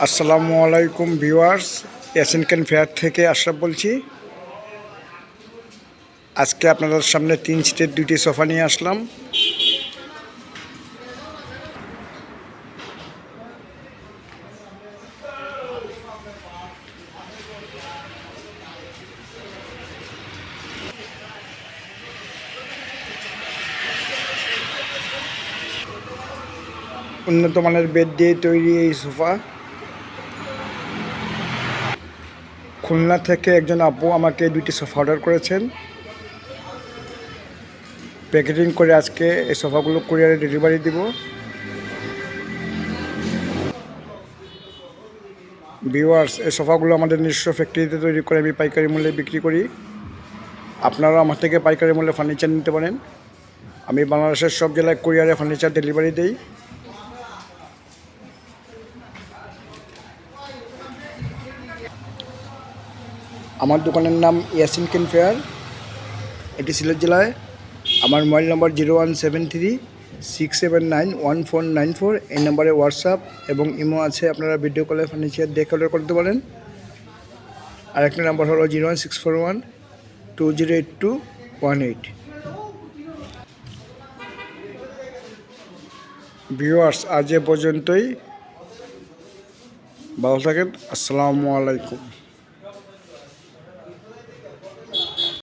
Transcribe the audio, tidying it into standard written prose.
আসসালামু আলাইকুম viewers, Asian fair থেকে আশরাফ বলছি। আজকে আপনাদের সামনে 3 সিটের 2টি সোফা নিয়ে আসলাম। উন্নত মানের বেড দিয়ে তৈরি এই সোফা। খুলনা থেকে একজন আপু আমাকে 2টি সোফা অর্ডার করেছেন। প্যাকেজিং করে আজকে এই সোফাগুলো কুরিয়ারে ডেলিভারি দিব। ভিউয়ার্স, এই সোফাগুলো আমাদের নিজস্ব ফ্যাক্টরিতে তৈরি করে আমি পাইকারি মূল্যে বিক্রি করি। আপনারা আমার থেকে পাইকারি মূল্যে ফার্নিচার নিতে পারেন। আমি বাংলাদেশের সব জেলায় কুরিয়ারে ফার্নিচার ডেলিভারি দিই। আমার দোকানের নাম এশিয়ান ফেয়ার, এটি সিলেট জেলায়। আমার মোবাইল নম্বর 01736791494। এই নম্বরে হোয়াটসঅ্যাপ এবং ইমো আছে, আপনারা ভিডিও কলে ফার্নিচার দেখে অর্ডার করতে পারেন। আরেকটা নাম্বার হলো 01641208218। ভিউয়ার্স, আজ এ পর্যন্তই। ভালো থাকেন। আসসালামু আলাইকুম।